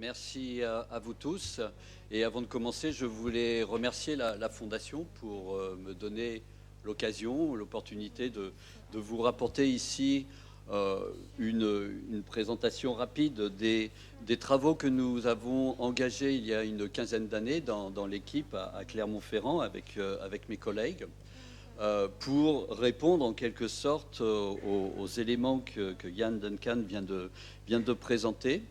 Merci à vous tous. Et avant de commencer, je voulais remercier la Fondation pour me donner l'occasion, l'opportunité de vous rapporter ici une présentation rapide des travaux que nous avons engagés il y a une quinzaine d'années dans l'équipe à Clermont-Ferrand avec mes collègues pour répondre en quelque sorte aux éléments que Yann Duncan vient de présenter.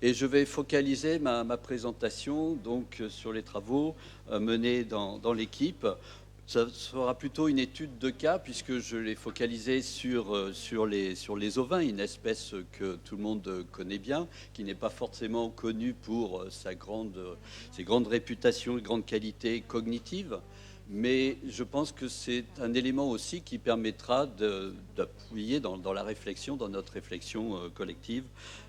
Et je vais focaliser ma présentation donc sur les travaux menés dans l'équipe. Ça sera plutôt une étude de cas puisque je l'ai focalisé sur les ovins, une espèce que tout le monde connaît bien, qui n'est pas forcément connue pour ses grandes réputations et grandes qualités cognitives. Mais je pense que c'est un élément aussi qui permettra d'appuyer dans la réflexion, dans notre réflexion collective,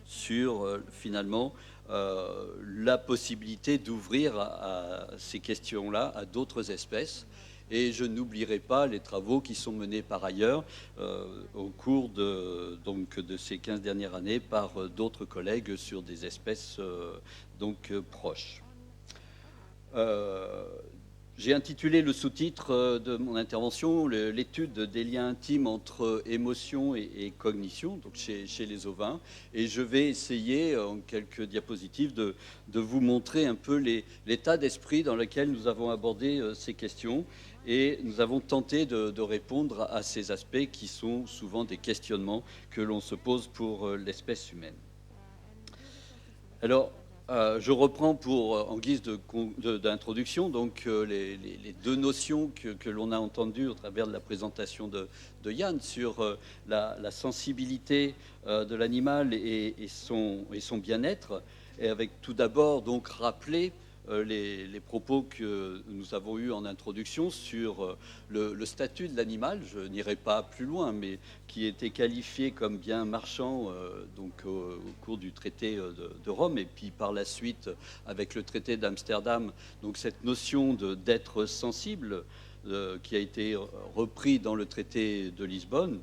sur finalement la possibilité d'ouvrir à ces questions-là à d'autres espèces. Et je n'oublierai pas les travaux qui sont menés par ailleurs au cours de ces 15 dernières années par d'autres collègues sur des espèces proches. J'ai intitulé le sous-titre de mon intervention l'étude des liens intimes entre émotion et cognition, donc chez les ovins. Et je vais essayer, en quelques diapositives, de vous montrer un peu l'état d'esprit dans lequel nous avons abordé ces questions. Et nous avons tenté de répondre à ces aspects qui sont souvent des questionnements que l'on se pose pour l'espèce humaine. Alors, je reprends en guise d'introduction donc les deux notions que l'on a entendues au travers de la présentation de Yann sur la sensibilité de l'animal et son bien-être, et avec tout d'abord donc rappeler les propos que nous avons eus en introduction sur le statut de l'animal. Je n'irai pas plus loin, mais qui était qualifié comme bien marchand au cours du traité de Rome, et puis par la suite avec le traité d'Amsterdam. Donc cette notion d'être sensible qui a été repris dans le traité de Lisbonne.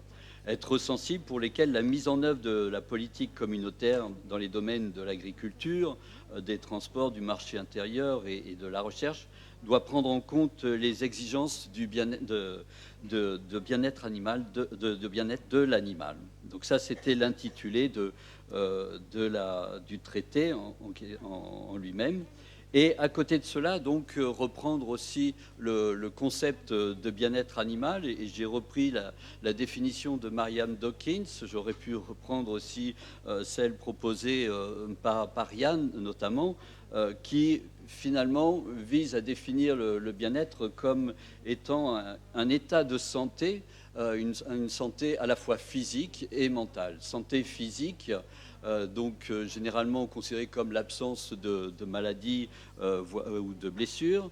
Être sensible pour lesquels la mise en œuvre de la politique communautaire dans les domaines de l'agriculture, des transports, du marché intérieur et de la recherche doit prendre en compte les exigences du de bien-être animal, de bien-être de l'animal. Donc ça, c'était l'intitulé du traité en lui-même. Et à côté de cela, donc, reprendre aussi le concept de bien-être animal. Et j'ai repris la définition de Marianne Dawkins. J'aurais pu reprendre aussi celle proposée par Yann, notamment, qui finalement vise à définir le bien-être comme étant un état de santé, une santé à la fois physique et mentale. Santé physique, généralement considérée comme l'absence de maladies ou de blessures,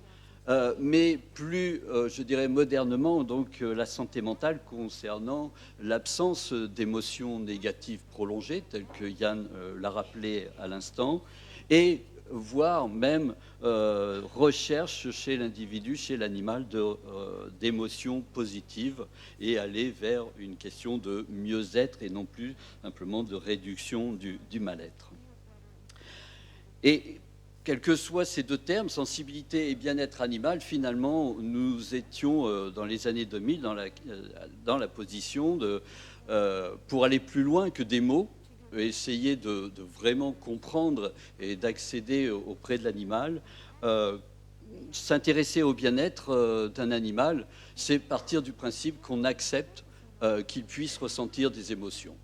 mais plus, je dirais modernement, donc la santé mentale concernant l'absence d'émotions négatives prolongées, telles que Yann l'a rappelé à l'instant, et voire même recherche chez l'individu, chez l'animal, d'émotions positives et aller vers une question de mieux-être et non plus simplement de réduction du mal-être. Et quels que soient ces deux termes, sensibilité et bien-être animal, finalement, nous étions dans les années 2000 dans la position pour aller plus loin que des mots, essayer de vraiment comprendre et d'accéder auprès de l'animal. S'intéresser au bien-être d'un animal, c'est partir du principe qu'on accepte qu'il puisse ressentir des émotions.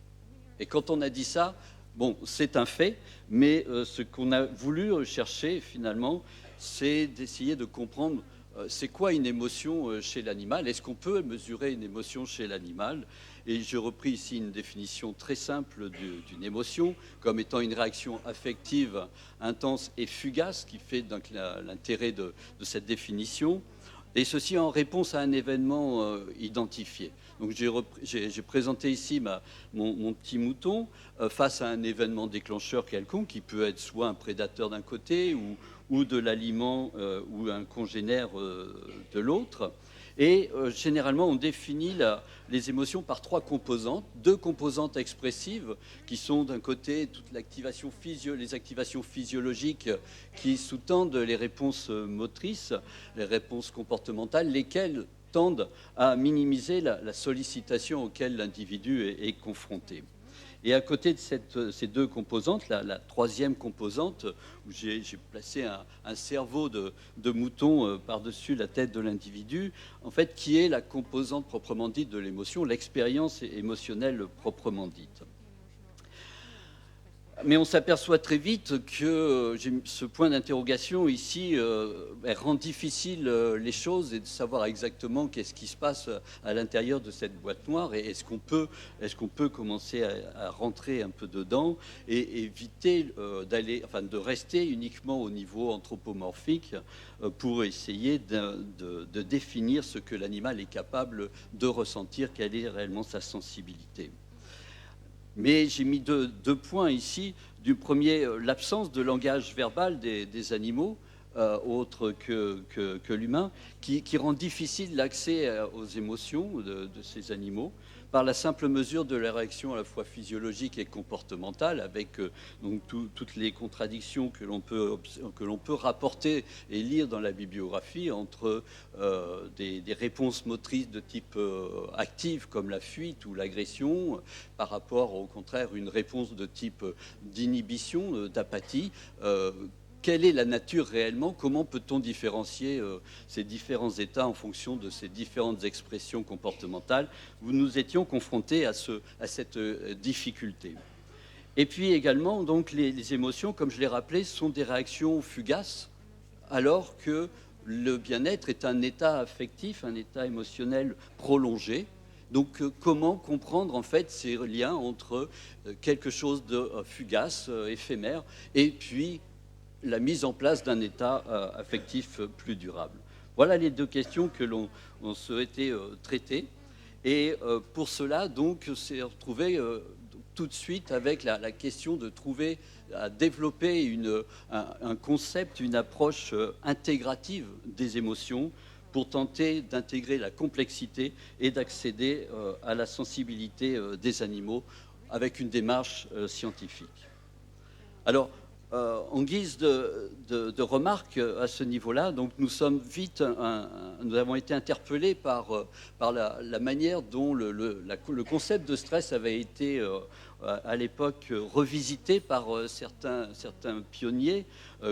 Et quand on a dit ça, bon, c'est un fait, mais ce qu'on a voulu chercher finalement, c'est d'essayer de comprendre c'est quoi une émotion chez l'animal. Est-ce qu'on peut mesurer une émotion chez l'animal? Et j'ai repris ici une définition très simple d'une émotion comme étant une réaction affective intense et fugace, qui fait donc l'intérêt de cette définition. Et ceci en réponse à un événement identifié. Donc j'ai présenté ici mon petit mouton face à un événement déclencheur quelconque, qui peut être soit un prédateur d'un côté ou de l'aliment ou un congénère de l'autre. Et généralement, on définit les émotions par 3 composantes. 2 composantes expressives, qui sont d'un côté toute les activations physiologiques qui sous-tendent les réponses motrices, les réponses comportementales, lesquelles tendent à minimiser la sollicitation auquel l'individu est confronté. Et à côté de ces 2 composantes, la troisième composante, où j'ai placé un cerveau de mouton par-dessus la tête de l'individu, en fait, qui est la composante proprement dite de l'émotion, l'expérience émotionnelle proprement dite. Mais on s'aperçoit très vite que ce point d'interrogation ici rend difficile les choses et de savoir exactement qu'est-ce qui se passe à l'intérieur de cette boîte noire et est-ce qu'on peut commencer à rentrer un peu dedans et éviter de rester uniquement au niveau anthropomorphique pour essayer de définir ce que l'animal est capable de ressentir, quelle est réellement sa sensibilité. Mais j'ai mis deux points ici. Du premier, l'absence de langage verbal des animaux, autres que l'humain, qui rend difficile l'accès aux émotions de ces animaux, par la simple mesure de la réaction à la fois physiologique et comportementale, avec donc toutes les contradictions que l'on peut rapporter et lire dans la bibliographie entre des réponses motrices de type active, comme la fuite ou l'agression, par rapport au contraire une réponse de type d'inhibition, d'apathie. Quelle est la nature réellement? Comment peut-on différencier ces différents états en fonction de ces différentes expressions comportementales? Nous étions confrontés à cette difficulté. Et puis également, donc, les émotions, comme je l'ai rappelé, sont des réactions fugaces, alors que le bien-être est un état affectif, un état émotionnel prolongé. Donc, comment comprendre en fait ces liens entre quelque chose de fugace, éphémère, et puis la mise en place d'un état affectif plus durable. Voilà les 2 questions que l'on souhaitait traiter. Et pour cela, donc, c'est retrouvé tout de suite avec la question de trouver, à développer un concept, une approche intégrative des émotions pour tenter d'intégrer la complexité et d'accéder à la sensibilité des animaux avec une démarche scientifique. Alors, en guise de remarque à ce niveau-là, donc nous avons été interpellés par la manière dont le concept de stress avait été à l'époque revisité par certains pionniers,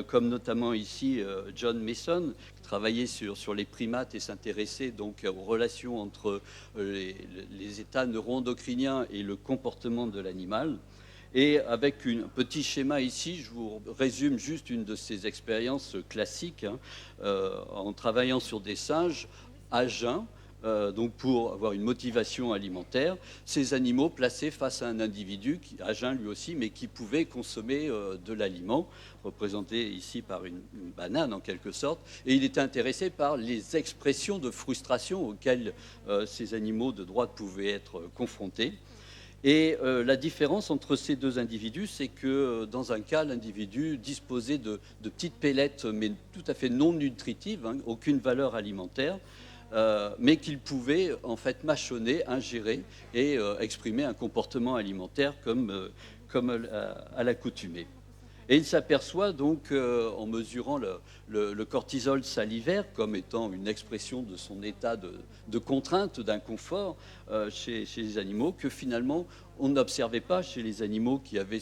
comme notamment ici John Mason, qui travaillait sur les primates et s'intéressait donc aux relations entre les états neuroendocriniens et le comportement de l'animal. Et avec un petit schéma ici, je vous résume juste une de ces expériences classiques, en travaillant sur des singes à jeun, donc pour avoir une motivation alimentaire, ces animaux placés face à un individu à jeun lui aussi, mais qui pouvait consommer de l'aliment, représenté ici par une banane en quelque sorte, et il était intéressé par les expressions de frustration auxquelles ces animaux de droite pouvaient être confrontés. Et la différence entre ces 2 individus, c'est que dans un cas, l'individu disposait de petites pellettes, mais tout à fait non nutritives, aucune valeur alimentaire, mais qu'il pouvait en fait mâchonner, ingérer et exprimer un comportement alimentaire comme à l'accoutumée. Et il s'aperçoit donc, en mesurant le cortisol salivaire comme étant une expression de son état de contrainte, d'inconfort chez les animaux, que finalement, on n'observait pas chez les animaux qui avaient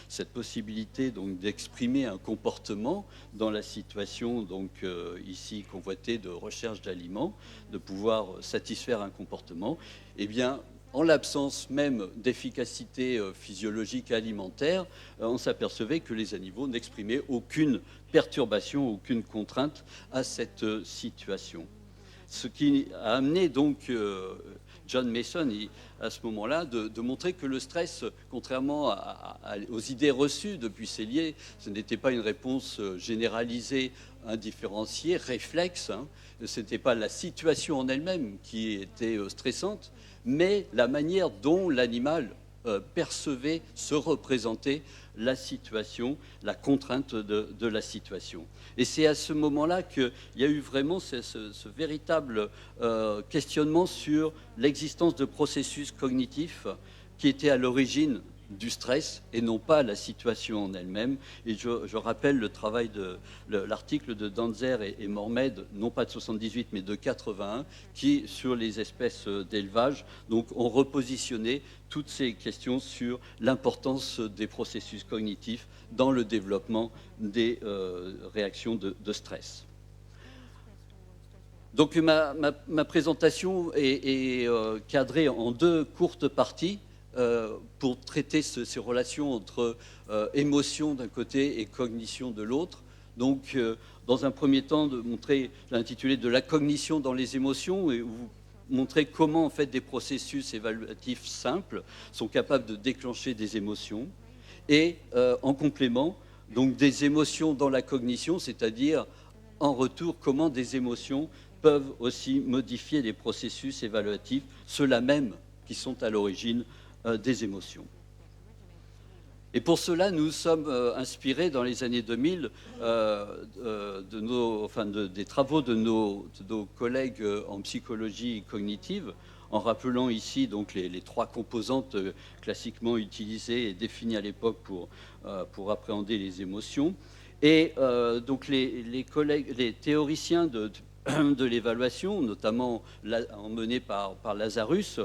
cette possibilité donc d'exprimer un comportement dans la situation donc ici convoitée de recherche d'aliments, de pouvoir satisfaire un comportement. Eh bien, en l'absence même d'efficacité physiologique alimentaire, on s'apercevait que les animaux n'exprimaient aucune perturbation, aucune contrainte à cette situation. Ce qui a amené donc John Mason, à ce moment-là, de montrer que le stress, contrairement aux idées reçues depuis Selye, ce n'était pas une réponse généralisée, indifférenciée, réflexe, ce n'était pas la situation en elle-même qui était stressante, mais la manière dont l'animal percevaient, se représentaient la situation, la contrainte de la situation. Et c'est à ce moment-là qu'il y a eu vraiment ce véritable questionnement sur l'existence de processus cognitifs qui étaient à l'origine du stress et non pas la situation en elle-même. Et je rappelle le travail l'article de Danzer et Mormed, non pas de 78 mais de 81, qui, sur les espèces d'élevage, donc ont repositionné toutes ces questions sur l'importance des processus cognitifs dans le développement des réactions de stress. Donc ma présentation est cadrée en deux courtes parties pour traiter ces relations entre émotion d'un côté et cognition de l'autre. Donc, dans un premier temps, de montrer l'intitulé de la cognition dans les émotions et vous montrer comment en fait des processus évaluatifs simples sont capables de déclencher des émotions et en complément donc des émotions dans la cognition, c'est-à-dire en retour comment des émotions peuvent aussi modifier les processus évaluatifs, ceux-là même qui sont à l'origine des émotions. Et pour cela, nous sommes inspirés dans les années 2000 des travaux de nos collègues en psychologie cognitive, en rappelant ici donc les trois composantes classiquement utilisées et définies à l'époque pour appréhender les émotions. Et donc les théoriciens de l'évaluation, notamment emmenés par Lazarus,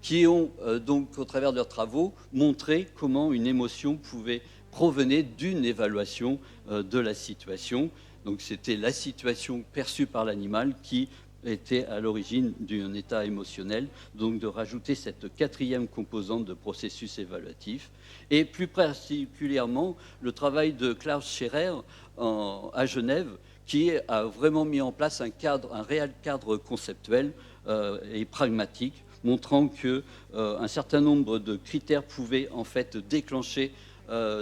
qui ont donc, au travers de leurs travaux, montré comment une émotion pouvait provenir d'une évaluation de la situation. Donc c'était la situation perçue par l'animal qui était à l'origine d'un état émotionnel, donc de rajouter cette quatrième composante de processus évaluatif. Et plus particulièrement, le travail de Klaus Scherrer à Genève, qui a vraiment mis en place un réel cadre conceptuel et pragmatique, montrant qu'un certain nombre de critères pouvaient en fait déclencher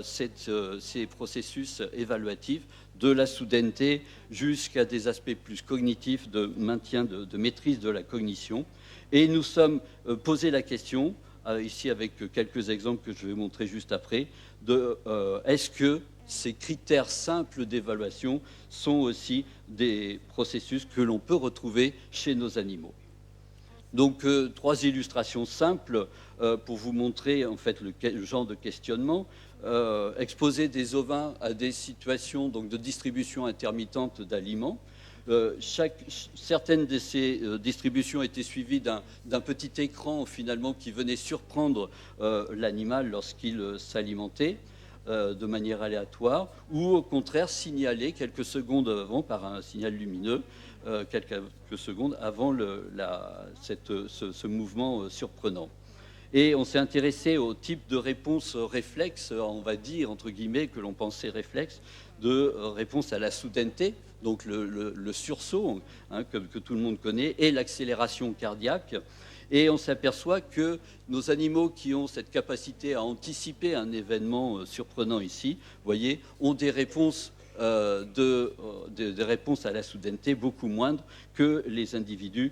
ces processus évaluatifs, de la soudaineté jusqu'à des aspects plus cognitifs de maintien, de maîtrise de la cognition. Et nous sommes posé la question, ici avec quelques exemples que je vais montrer juste après, de est-ce que ces critères simples d'évaluation sont aussi des processus que l'on peut retrouver chez nos animaux. Donc, trois illustrations simples pour vous montrer en fait le genre de questionnement. Exposer des ovins à des situations donc, de distribution intermittente d'aliments. Certaines de ces distributions étaient suivies d'un petit écran finalement qui venait surprendre l'animal lorsqu'il s'alimentait de manière aléatoire, ou au contraire signaler quelques secondes avant par un signal lumineux, quelques secondes avant ce mouvement surprenant. Et on s'est intéressé au type de réponse réflexe, on va dire, entre guillemets, que l'on pensait réflexe, de réponse à la soudaineté, donc le sursaut que tout le monde connaît, et l'accélération cardiaque. Et on s'aperçoit que nos animaux qui ont cette capacité à anticiper un événement surprenant ici, vous voyez, ont des réponses des réponses à la soudaineté beaucoup moindres que les individus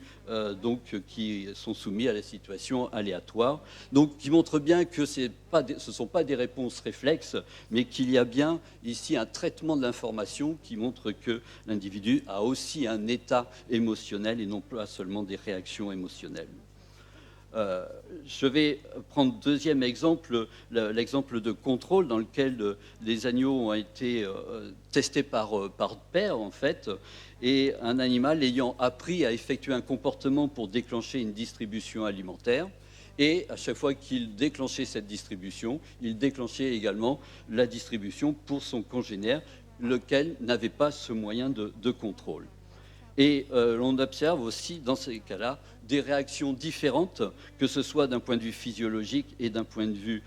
qui sont soumis à la situation aléatoire. Donc, qui montre bien que ce ne sont pas des réponses réflexes, mais qu'il y a bien ici un traitement de l'information qui montre que l'individu a aussi un état émotionnel et non pas seulement des réactions émotionnelles. Je vais prendre deuxième exemple, l'exemple de contrôle dans lequel les agneaux ont été testés par paire en fait, et un animal ayant appris à effectuer un comportement pour déclencher une distribution alimentaire. Et à chaque fois qu'il déclenchait cette distribution, il déclenchait également la distribution pour son congénère, lequel n'avait pas ce moyen de contrôle. Et l'on observe aussi dans ces cas-là des réactions différentes, que ce soit d'un point de vue physiologique et d'un point de vue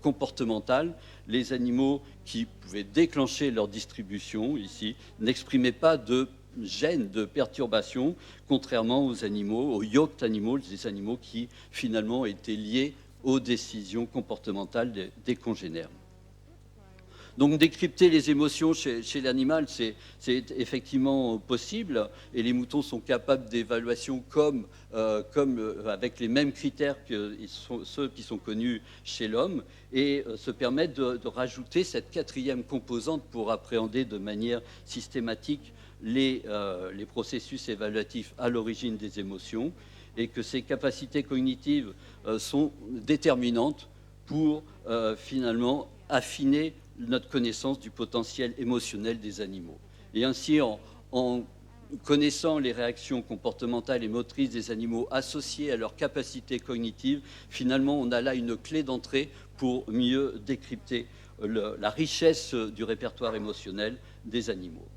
comportemental. Les animaux qui pouvaient déclencher leur distribution ici n'exprimaient pas de gêne, de perturbation, contrairement aux animaux, aux yoked animals, des animaux qui finalement étaient liés aux décisions comportementales des congénères. Donc décrypter les émotions chez l'animal, c'est effectivement possible, et les moutons sont capables d'évaluation avec les mêmes critères que ceux qui sont connus chez l'homme, et se permettent de rajouter cette quatrième composante pour appréhender de manière systématique les processus évaluatifs à l'origine des émotions, et que ces capacités cognitives sont déterminantes pour finalement affiner notre connaissance du potentiel émotionnel des animaux. Et ainsi, en connaissant les réactions comportementales et motrices des animaux associées à leurs capacités cognitives, finalement, on a là une clé d'entrée pour mieux décrypter la richesse du répertoire émotionnel des animaux.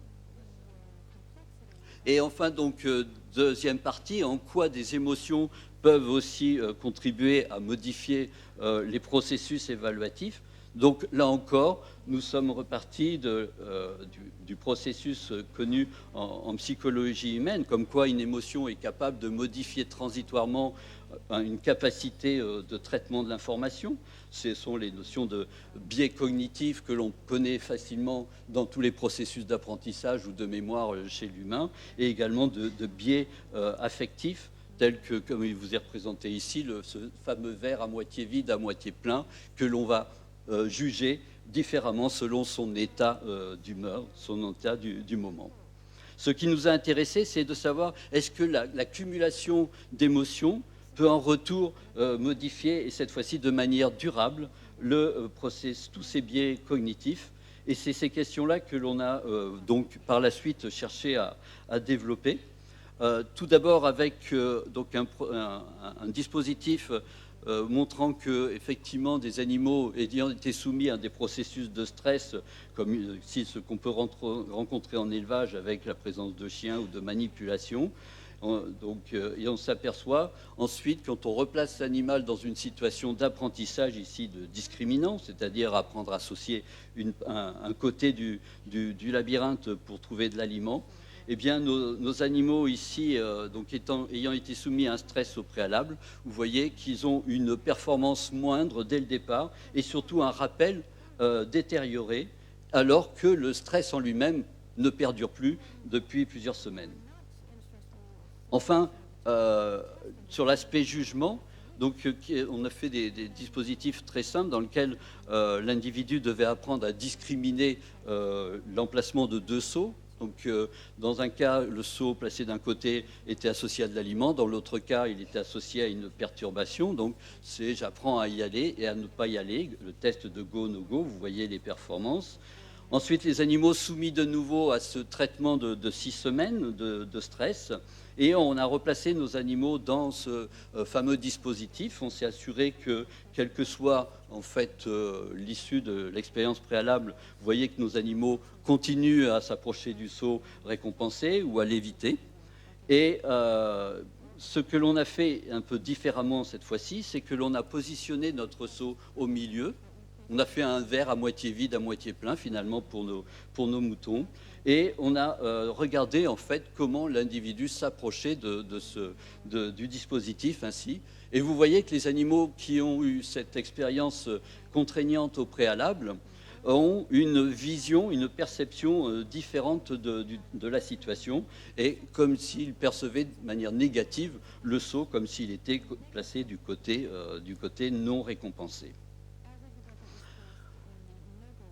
Et enfin, donc, deuxième partie, en quoi des émotions peuvent aussi contribuer à modifier les processus évaluatifs. Donc là encore, nous sommes repartis du processus connu en psychologie humaine, comme quoi une émotion est capable de modifier transitoirement une capacité de traitement de l'information. Ce sont les notions de biais cognitifs que l'on connaît facilement dans tous les processus d'apprentissage ou de mémoire chez l'humain, et également de biais affectifs, tels que, comme il vous est représenté ici, ce fameux verre à moitié vide, à moitié plein, que l'on va juger différemment selon son état d'humeur, son état du moment. Ce qui nous a intéressé, c'est de savoir est-ce que l'accumulation d'émotions peut en retour modifier, et cette fois-ci de manière durable, tous ces biais cognitifs. Et c'est ces questions-là que l'on a donc par la suite cherché à développer. Tout d'abord avec donc un dispositif montrant que effectivement des animaux ayant été soumis à des processus de stress, comme ici ce qu'on peut rencontrer en élevage avec la présence de chiens ou de manipulation. Et on s'aperçoit ensuite, quand on replace l'animal dans une situation d'apprentissage ici de discriminant, c'est-à-dire apprendre à associer un côté du labyrinthe pour trouver de l'aliment, eh bien, nos animaux ici, ayant été soumis à un stress au préalable, vous voyez qu'ils ont une performance moindre dès le départ, et surtout un rappel détérioré, alors que le stress en lui-même ne perdure plus depuis plusieurs semaines. Enfin, sur l'aspect jugement, on a fait des dispositifs très simples dans lesquels l'individu devait apprendre à discriminer l'emplacement de deux seaux. Donc, dans un cas, le seau placé d'un côté était associé à de l'aliment, dans l'autre cas, il était associé à une perturbation. Donc, j'apprends à y aller et à ne pas y aller. Le test de go, no go, vous voyez les performances. Ensuite, les animaux soumis de nouveau à ce traitement de 6 semaines de stress. Et on a replacé nos animaux dans ce fameux dispositif. On s'est assuré que, quelle que soit en fait l'issue de l'expérience préalable, vous voyez que nos animaux continuent à s'approcher du seau récompensé ou à l'éviter. Et ce que l'on a fait un peu différemment cette fois-ci, c'est que l'on a positionné notre seau au milieu. On a fait un verre à moitié vide, à moitié plein, finalement, pour nos moutons. Et on a regardé, en fait, comment l'individu s'approchait du dispositif ainsi. Et vous voyez que les animaux qui ont eu cette expérience contraignante au préalable ont une vision, une perception différente de la situation, et comme s'ils percevaient de manière négative le seau, comme s'il était placé du côté non récompensé.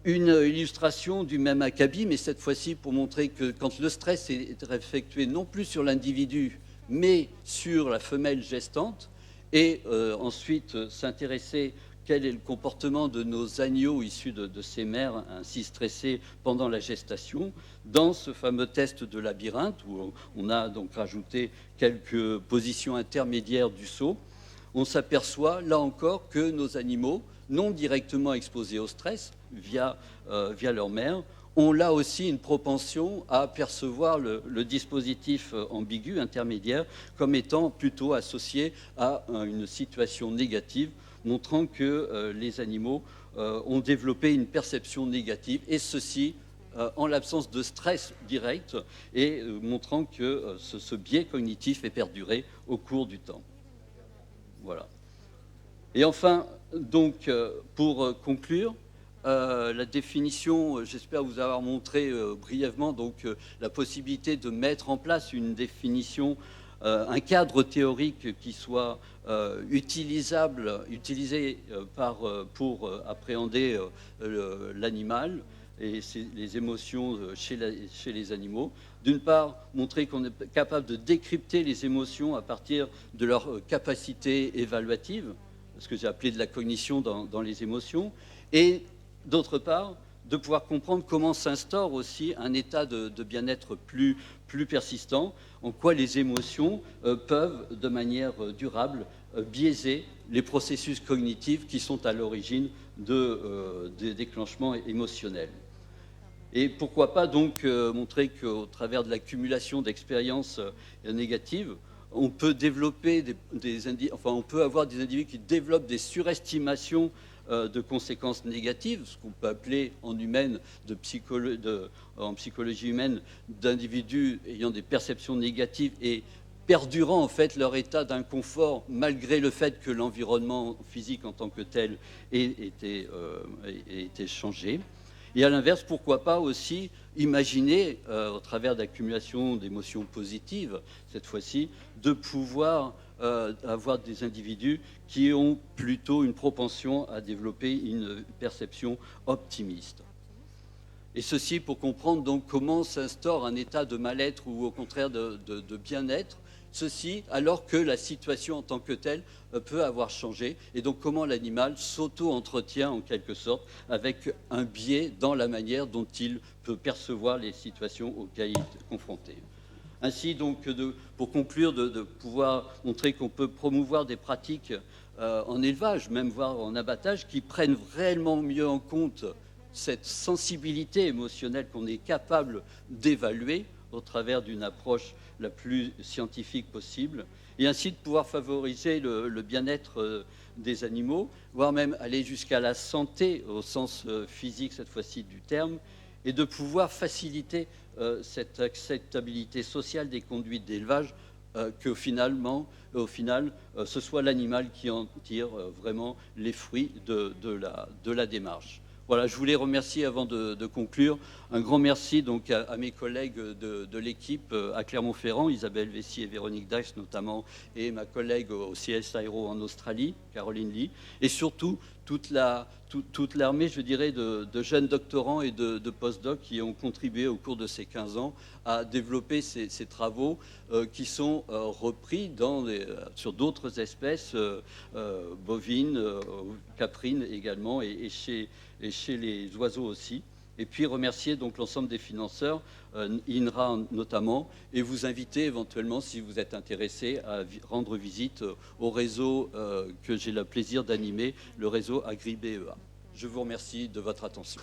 Une illustration du même acabit, mais cette fois-ci pour montrer que quand le stress est effectué non plus sur l'individu, mais sur la femelle gestante, et ensuite s'intéresser quel est le comportement de nos agneaux issus de ces mères ainsi stressées pendant la gestation, dans ce fameux test de labyrinthe, où on a donc rajouté quelques positions intermédiaires du seau, on s'aperçoit là encore que nos animaux, non directement exposés au stress via leur mère, ont là aussi une propension à percevoir le dispositif ambigu, intermédiaire, comme étant plutôt associé à une situation négative, montrant que les animaux ont développé une perception négative, et ceci en l'absence de stress direct, et montrant que ce biais cognitif est perduré au cours du temps. Voilà. Et enfin, donc, pour conclure, la définition, j'espère vous avoir montré brièvement donc la possibilité de mettre en place une définition, un cadre théorique qui soit utilisé pour appréhender l'animal et les émotions chez les animaux. D'une part, montrer qu'on est capable de décrypter les émotions à partir de leur capacité évaluative, ce que j'ai appelé de la cognition dans les émotions, et d'autre part, de pouvoir comprendre comment s'instaure aussi un état de bien-être plus persistant, en quoi les émotions peuvent, de manière durable, biaiser les processus cognitifs qui sont à l'origine des déclenchements émotionnels. Et pourquoi pas donc montrer qu'au travers de l'accumulation d'expériences négatives, on peut développer on peut avoir des individus qui développent des surestimations de conséquences négatives, ce qu'on peut appeler en psychologie humaine, d'individus ayant des perceptions négatives et perdurant en fait leur état d'inconfort malgré le fait que l'environnement physique en tant que tel ait été changé. Et à l'inverse, pourquoi pas aussi imaginer, au travers d'accumulation d'émotions positives, cette fois-ci, de pouvoir avoir des individus qui ont plutôt une propension à développer une perception optimiste. Et ceci pour comprendre donc comment s'instaure un état de mal-être ou au contraire de bien-être, ceci alors que la situation en tant que telle peut avoir changé, et donc comment l'animal s'auto-entretient en quelque sorte avec un biais dans la manière dont il peut percevoir les situations auxquelles il est confronté. Ainsi donc, pour conclure, de pouvoir montrer qu'on peut promouvoir des pratiques en élevage, même voire en abattage, qui prennent réellement mieux en compte cette sensibilité émotionnelle qu'on est capable d'évaluer au travers d'une approche la plus scientifique possible, et ainsi de pouvoir favoriser le bien-être des animaux, voire même aller jusqu'à la santé au sens physique cette fois-ci du terme, et de pouvoir faciliter cette acceptabilité sociale des conduites d'élevage, que finalement, au final, ce soit l'animal qui en tire vraiment les fruits de la démarche. Voilà, je voulais remercier avant de conclure. Un grand merci donc à mes collègues de l'équipe à Clermont-Ferrand, Isabelle Vessier et Véronique Dax notamment, et ma collègue au CSIRO en Australie, Caroline Lee, et surtout toute l'armée, je dirais, de jeunes doctorants et de post-docs qui ont contribué au cours de ces 15 ans à développer ces travaux qui sont repris sur d'autres espèces bovines, caprines également, et chez les oiseaux aussi. Et puis remercier donc l'ensemble des financeurs, INRA notamment, et vous inviter éventuellement, si vous êtes intéressé, à rendre visite au réseau que j'ai le plaisir d'animer, le réseau Agri-BEA. Je vous remercie de votre attention.